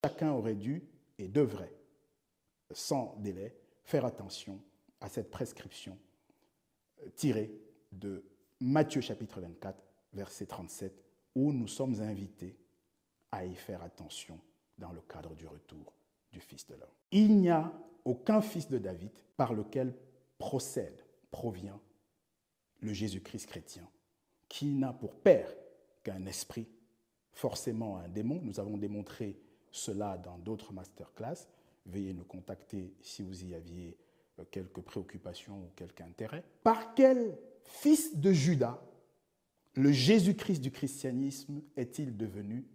Chacun aurait dû et devrait, sans délai, faire attention à cette prescription tirée de Matthieu chapitre 24, verset 37, où nous sommes invités à y faire attention dans le cadre du retour du Fils de l'homme. Il n'y a aucun fils de David par lequel provient le Jésus-Christ chrétien, qui n'a pour père qu'un esprit, forcément un démon. Nous avons démontré cela dans d'autres masterclass. Veuillez nous contacter si vous y aviez quelques préoccupations ou quelque intérêt. Par quel fils de Judas le Jésus-Christ du christianisme est-il devenu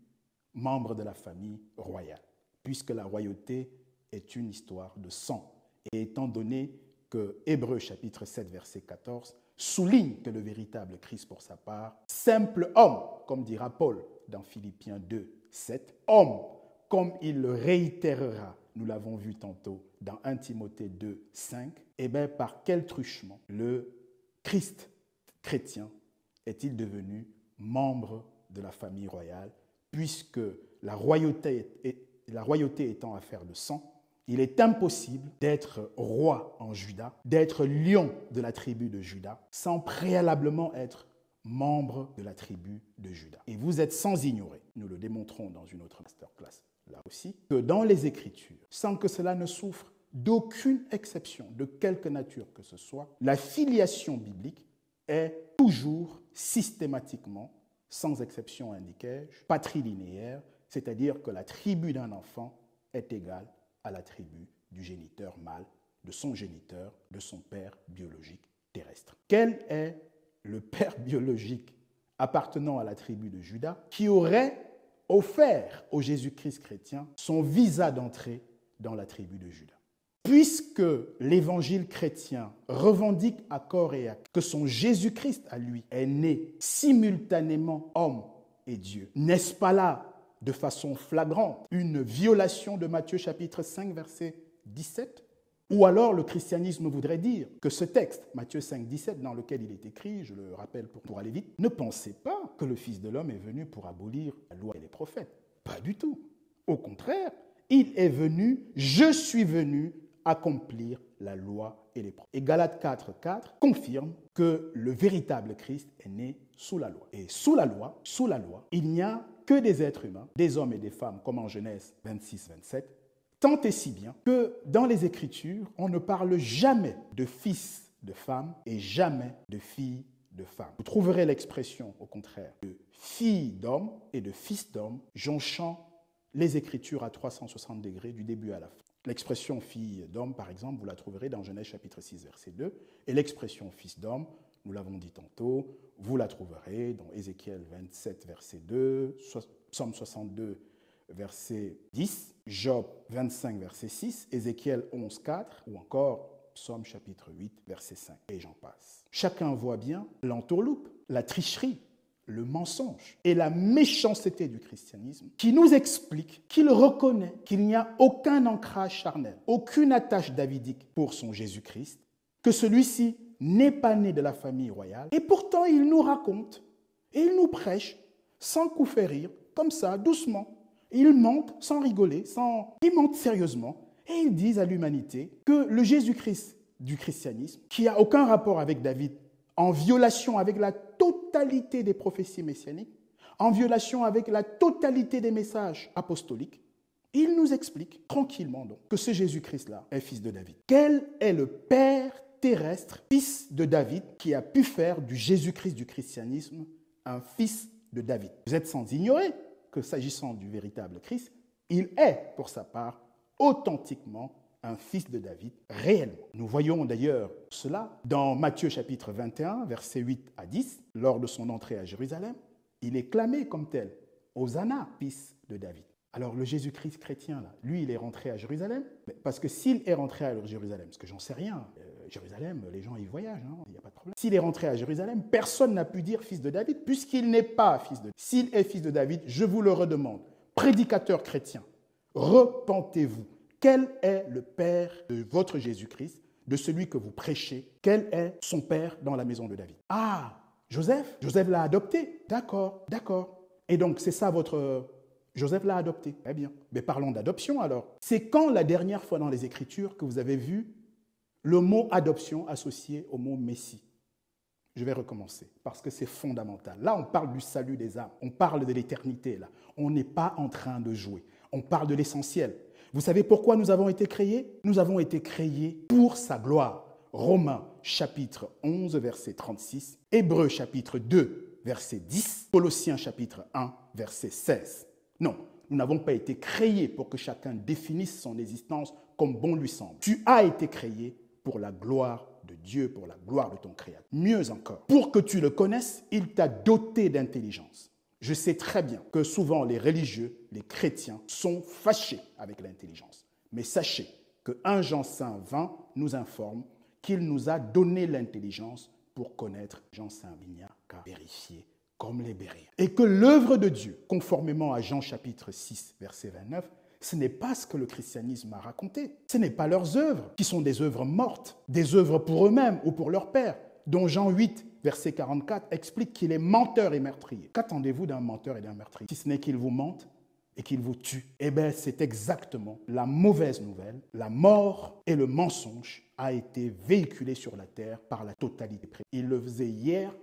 membre de la famille royale? Puisque la royauté est une histoire de sang. Et étant donné que Hébreux chapitre 7, verset 14, souligne que le véritable Christ pour sa part, simple homme, comme dira Paul dans Philippiens 2, 7, homme, comme il le réitérera, nous l'avons vu tantôt dans 1 Timothée 2, 5, et bien par quel truchement le Christ chrétien est-il devenu membre de la famille royale, puisque la royauté étant affaire de sang, il est impossible d'être roi en Juda, d'être lion de la tribu de Juda, sans préalablement être membre de la tribu de Juda. Et vous êtes sans ignorer, nous le démontrons dans une autre masterclass, là aussi, que dans les Écritures, sans que cela ne souffre d'aucune exception, de quelque nature que ce soit, la filiation biblique est toujours systématiquement, sans exception indiquai-je, patrilinéaire, c'est-à-dire que la tribu d'un enfant est égale à la tribu du géniteur mâle, de son géniteur, de son père biologique terrestre. Quel est le père biologique appartenant à la tribu de Juda qui aurait offert au Jésus-Christ chrétien son visa d'entrée dans la tribu de Juda? Puisque l'évangile chrétien revendique à corps et à cœur que son Jésus-Christ à lui est né simultanément homme et Dieu, n'est-ce pas là de façon flagrante une violation de Matthieu chapitre 5 verset 17? Ou alors le christianisme voudrait dire que ce texte, Matthieu 5, 17, dans lequel il est écrit, je le rappelle pour aller vite, ne pensez pas que le Fils de l'homme est venu pour abolir la loi et les prophètes. Pas du tout. Au contraire, il est venu, je suis venu accomplir la loi et les prophètes. Et Galates 4, 4 confirme que le véritable Christ est né sous la loi. Et sous la loi, il n'y a que des êtres humains, des hommes et des femmes, comme en Genèse 26, 27, tant et si bien que dans les Écritures, on ne parle jamais de fils de femme et jamais de fille de femme. Vous trouverez l'expression, au contraire, de fille d'homme et de fils d'homme, jonchant les Écritures à 360 degrés du début à la fin. L'expression fille d'homme, par exemple, vous la trouverez dans Genèse chapitre 6, verset 2, et l'expression fils d'homme, nous l'avons dit tantôt, vous la trouverez dans Ézéchiel 27, verset 2, Psaume 62, verset 10, Job 25, verset 6, Ézéchiel 11, 4, ou encore Psaume chapitre 8, verset 5, et j'en passe. Chacun voit bien l'entourloupe, la tricherie, le mensonge et la méchanceté du christianisme qui nous explique, qu'il reconnaît qu'il n'y a aucun ancrage charnel, aucune attache davidique pour son Jésus-Christ, que celui-ci n'est pas né de la famille royale, et pourtant il nous raconte et il nous prêche sans coup faire rire, comme ça, doucement. Ils mentent sans rigoler, ils mentent sérieusement, et ils disent à l'humanité que le Jésus-Christ du christianisme, qui n'a aucun rapport avec David, en violation avec la totalité des prophéties messianiques, en violation avec la totalité des messages apostoliques, il nous explique tranquillement donc que ce Jésus-Christ-là est fils de David. Quel est le Père terrestre, fils de David, qui a pu faire du Jésus-Christ du christianisme un fils de David? Vous êtes sans ignorer que s'agissant du véritable Christ, il est, pour sa part, authentiquement un fils de David, réellement. Nous voyons d'ailleurs cela dans Matthieu chapitre 21, versets 8 à 10. Lors de son entrée à Jérusalem, il est clamé comme tel, Hosanna, fils de David. Alors le Jésus-Christ chrétien, là, lui, il est rentré à Jérusalem, parce que s'il est rentré à Jérusalem, parce que j'en sais rien, Jérusalem, les gens y voyagent, il n'y a pas de problème. S'il est rentré à Jérusalem, personne n'a pu dire fils de David, puisqu'il n'est pas fils de David. S'il est fils de David, je vous le redemande, prédicateur chrétien, repentez-vous. Quel est le Père de votre Jésus-Christ, de celui que vous prêchez? Quel est son Père dans la maison de David? Ah, Joseph l'a adopté. D'accord. Et donc, c'est ça votre Joseph l'a adopté. Très bien. Mais parlons d'adoption alors. C'est quand la dernière fois dans les Écritures que vous avez vu le mot adoption associé au mot Messie? Je vais recommencer parce que c'est fondamental. Là, on parle du salut des âmes. On parle de l'éternité. Là, on n'est pas en train de jouer. On parle de l'essentiel. Vous savez pourquoi nous avons été créés? Nous avons été créés pour sa gloire. Romains chapitre 11, verset 36. Hébreux chapitre 2, verset 10. Colossiens chapitre 1, verset 16. Non, nous n'avons pas été créés pour que chacun définisse son existence comme bon lui semble. Tu as été créé pour la gloire de Dieu, pour la gloire de ton Créateur. Mieux encore, pour que tu le connaisses, il t'a doté d'intelligence. Je sais très bien que souvent les religieux, les chrétiens, sont fâchés avec l'intelligence. Mais sachez que 1 Jean 5, 20 nous informe qu'il nous a donné l'intelligence pour connaître Jean 5, il n'y a qu'à vérifier comme les Béréens. Et que l'œuvre de Dieu, conformément à Jean chapitre 6, verset 29, ce n'est pas ce que le christianisme a raconté. Ce n'est pas leurs œuvres, qui sont des œuvres mortes, des œuvres pour eux-mêmes ou pour leur père, dont Jean 8, verset 44, explique qu'il est menteur et meurtrier. Qu'attendez-vous d'un menteur et d'un meurtrier? Si ce n'est qu'il vous mente et qu'il vous tue. Eh bien, c'est exactement la mauvaise nouvelle. La mort et le mensonge a été véhiculé sur la terre par la totalité. Ils le faisaient hier,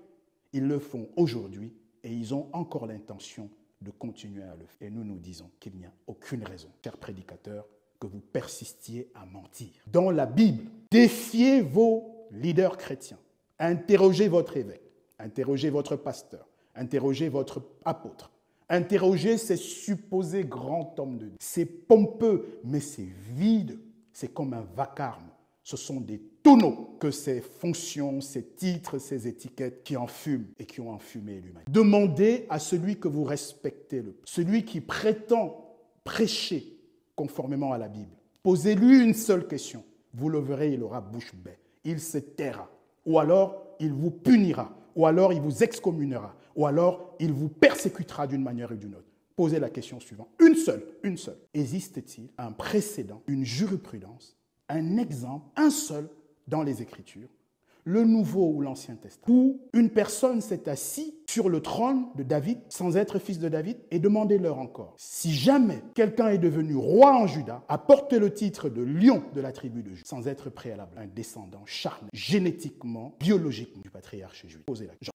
ils le font aujourd'hui et ils ont encore l'intention de continuer à le faire. Et nous nous disons qu'il n'y a aucune raison, chers prédicateurs, que vous persistiez à mentir. Dans la Bible, défiez vos leaders chrétiens. Interrogez votre évêque, interrogez votre pasteur, interrogez votre apôtre, interrogez ces supposés grands hommes de Dieu. C'est pompeux, mais c'est vide. C'est comme un vacarme. Ce sont des tonneaux que ces fonctions, ces titres, ces étiquettes qui enfument et qui ont enfumé l'humanité. Demandez à celui que vous respectez, celui qui prétend prêcher conformément à la Bible. Posez-lui une seule question. Vous le verrez, il aura bouche bée. Il se taira. Ou alors, il vous punira. Ou alors, il vous excommuniera. Ou alors, il vous persécutera d'une manière ou d'une autre. Posez la question suivante. Une seule. Existe-t-il un précédent, une jurisprudence, un exemple, un seul dans les Écritures, le Nouveau ou l'Ancien Testament, où une personne s'est assise sur le trône de David sans être fils de David? Et demandez-leur encore, si jamais quelqu'un est devenu roi en Juda, a porté le titre de lion de la tribu de Juda, sans être préalable un descendant charnel, génétiquement, biologiquement du patriarche juif. Posez la question.